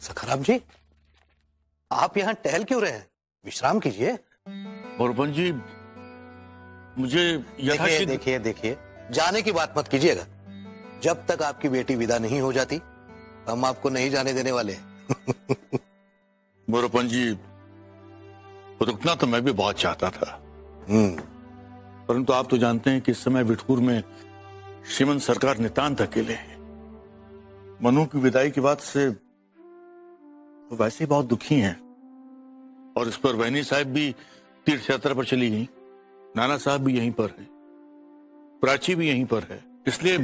सखाराम जी, आप यहाँ टहल क्यों रहे हैं? विश्राम कीजिए। मोरोपंत जी, मुझे देखिए, जाने की बात मत कीजिएगा। जब तक आपकी बेटी विदा नहीं हो जाती, हम आपको नहीं जाने देने वाले। मोरोपंत जी, रुकना तो मैं भी बहुत चाहता था, परंतु आप तो जानते हैं कि इस समय विठूर में श्रीमंत सरकार नितांत अकेले हैं। मनु की विदाई की बात से वो वैसे ही बहुत दुखी हैं, और इस पर बहनी साहब भी तीर्थ यात्रा पर चली गई, नाना साहब भी यहीं पर है, प्राची भी यहीं पर है, इसलिए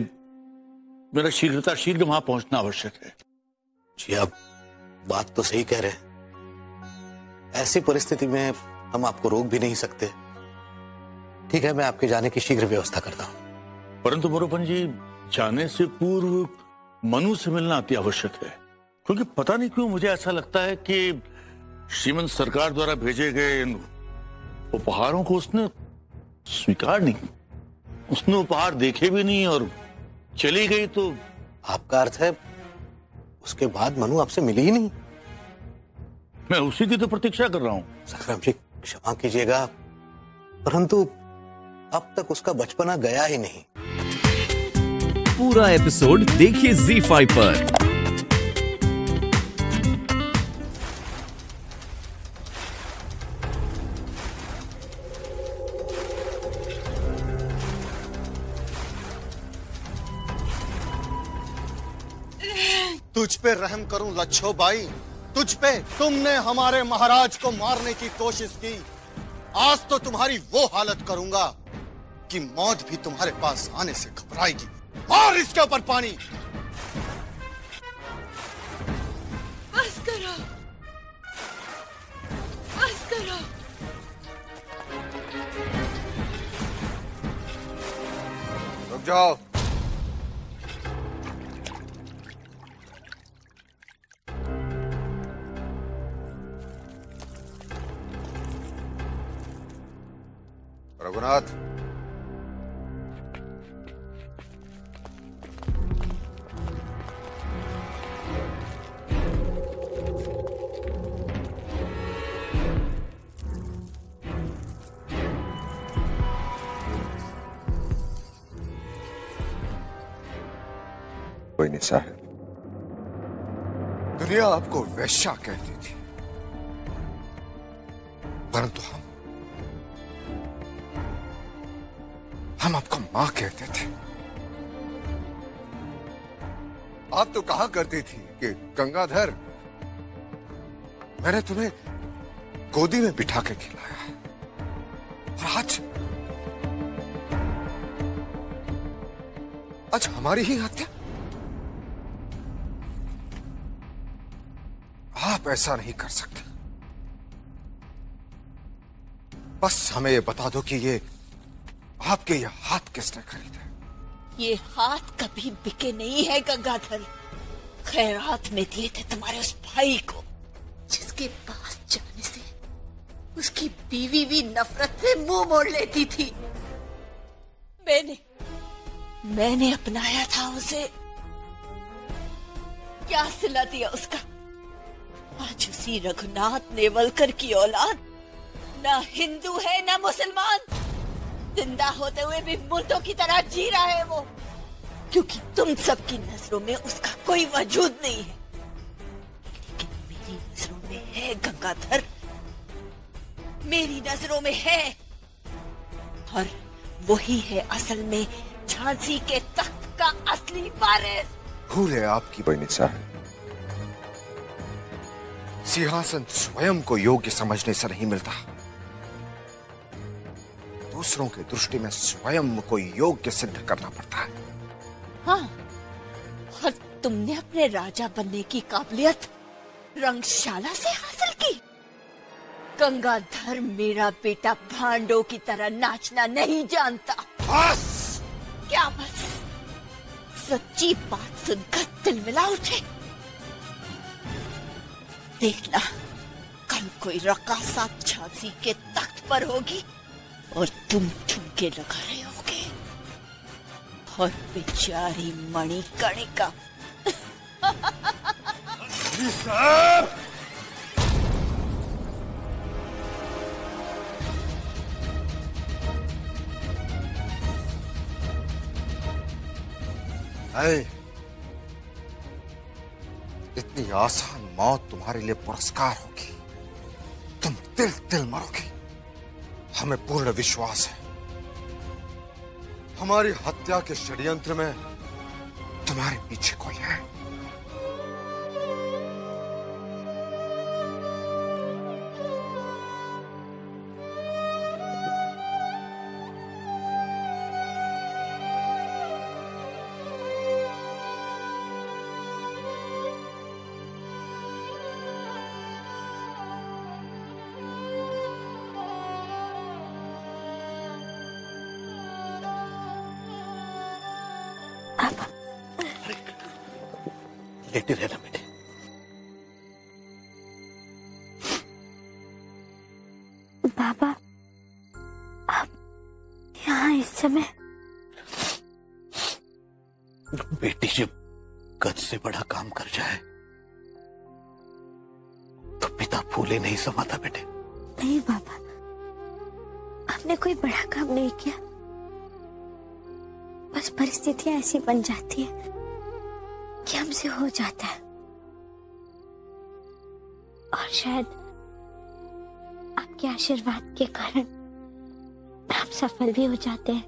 मेरा शीघ्र वहां पहुंचना आवश्यक है। जी, आप बात तो सही कह रहे हैं। ऐसी परिस्थिति में हम आपको रोक भी नहीं सकते। ठीक है, मैं आपके जाने की शीघ्र व्यवस्था करता हूं। परंतु मोरोपंत जी, जाने से पूर्व मनु से मिलना अति आवश्यक है, क्योंकि पता नहीं क्यों मुझे ऐसा लगता है कि श्रीमंत सरकार द्वारा भेजे गए इन उपहारों को उसने स्वीकार नहीं, उसने उपहार देखे भी नहीं और चली गई। तो आपका अर्थ है उसके बाद मनु आपसे मिली ही नहीं? मैं उसी की तो प्रतीक्षा कर रहा हूं। सखाराम जी, क्षमा कीजिएगा, परंतु अब तक उसका बचपना गया ही नहीं। पूरा एपिसोड देखिए ZEE5 पर। तुझ पे रहम करूं लच्छो बाई, तुझ पे। तुमने हमारे महाराज को मारने की कोशिश की, आज तो तुम्हारी वो हालत करूंगा कि मौत भी तुम्हारे पास आने से घबराएगी। मार इसके ऊपर पानी। बस करो, बस करो। रुक जाओ। रघुनाथ, कोई नहीं साहब, दुनिया आपको वैश्या कहती थी, परंतु हम आपको मां कहते थे। आप तो कहा करती थी कि गंगाधर, मैंने तुम्हें गोदी में बिठा के खिलाया, और आज हमारी ही हत्या। आप ऐसा नहीं कर सकते। बस हमें ये बता दो कि ये आपके ये हाथ किसने खरीदे? ये हाथ कभी बिके नहीं है गंगाधर। खैरात में दिए थे तुम्हारे उस भाई को, जिसके पास जाने से उसकी बीवी भी नफरत से मुंह मोड़ लेती थी। मैंने अपनाया था उसे। क्या सिला दिया उसका। आज उसी रघुनाथ नेवलकर की औलाद ना हिंदू है ना मुसलमान, जिंदा होते हुए भी मुर्दों की तरह जी रहा है वो, क्योंकि तुम सबकी नजरों में उसका कोई वजूद नहीं है, लेकिन मेरी नजरों में है गंगाधर, मेरी नजरों में है। और वही है असल में झांसी के तख्त का असली वारिस। भूल है आपकी बहनी साहब, सिंहासन स्वयं को योग्य समझने से नहीं मिलता, दूसरों की दृष्टि में स्वयं को योग्य सिद्ध करना पड़ता है। हाँ, और तुमने अपने राजा बनने की काबिलियत रंगशाला से हासिल की। गंगाधर मेरा बेटा भांडों की तरह नाचना नहीं जानता। बस! क्या बस? सच्ची बात सुनकर दिल मिला उठे। देखना, कल कोई रकासा झांसी के तख्त पर होगी और तुम ठुमके लगा रहे होगे, और बेचारी मणिकर्णिका वजीर साहब, इतनी आसान मौत तुम्हारे लिए पुरस्कार होगी। तुम तिल तिल मरोगी। हमें पूर्ण विश्वास है हमारी हत्या के षड्यंत्र में तुम्हारे पीछे कोई है। लेटे रहना बेटे। बाबा, आप यहाँ इस समय? बेटी जब गज से बड़ा काम कर जाए तो पिता फूले नहीं समाता बेटे। नहीं बाबा, आपने कोई बड़ा काम नहीं किया, बस परिस्थितियां ऐसी बन जाती है कि हमसे हो जाता है, और शायद आपके आशीर्वाद के कारण हम सफल भी हो जाते हैं।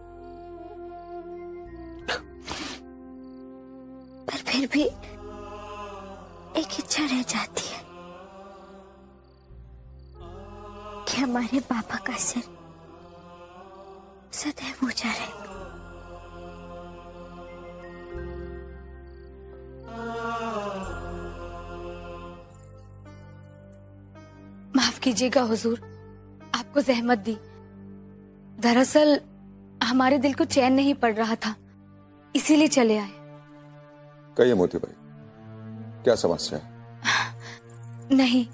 पर फिर भी एक इच्छा रह जाती है कि हमारे पापा का सिर सदैव ऊंचा रहे। माफ कीजिएगा हुजूर, आपको जहमत दी। दरअसल हमारे दिल को चैन नहीं पड़ रहा था, इसीलिए चले आए। कहिए मोती भाई, क्या समस्या है? नहीं,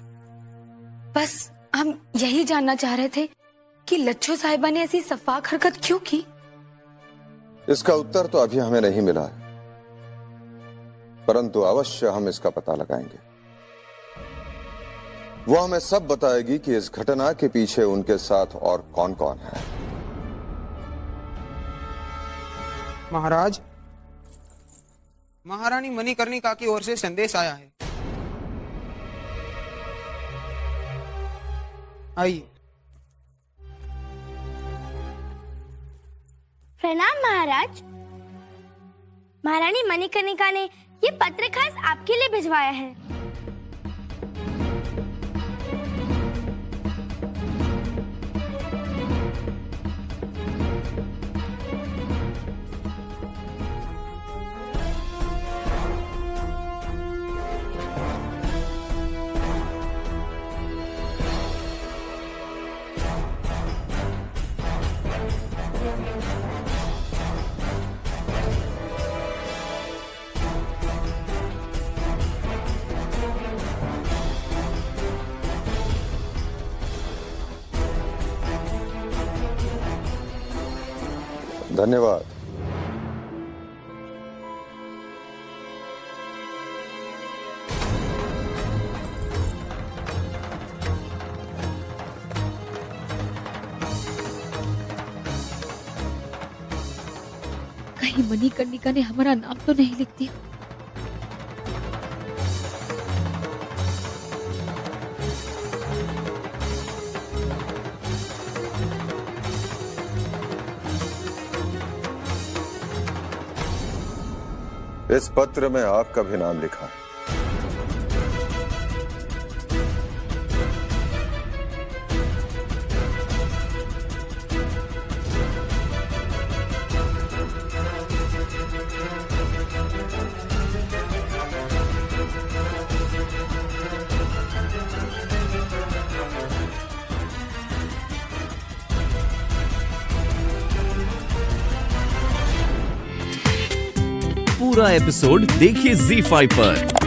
बस हम यही जानना चाह रहे थे कि लच्छो साहिबा ने ऐसी सफाक हरकत क्यों की। इसका उत्तर तो अभी हमें नहीं मिला है, परंतु अवश्य हम इसका पता लगाएंगे। वो हमें सब बताएगी कि इस घटना के पीछे उनके साथ और कौन कौन है। महाराज, महारानी मणिकर्णिका की ओर से संदेश आया है। आइए। प्रणाम महाराज। महारानी मणिकर्णिका ने ये पत्र खास आपके लिए भिजवाया है। धन्यवाद। कहीं मणिकर्णिका ने हमारा नाम तो नहीं लिख दिया। इस पत्र में आपका भी नाम लिखा है। पूरा एपिसोड देखिए ZEE5 पर।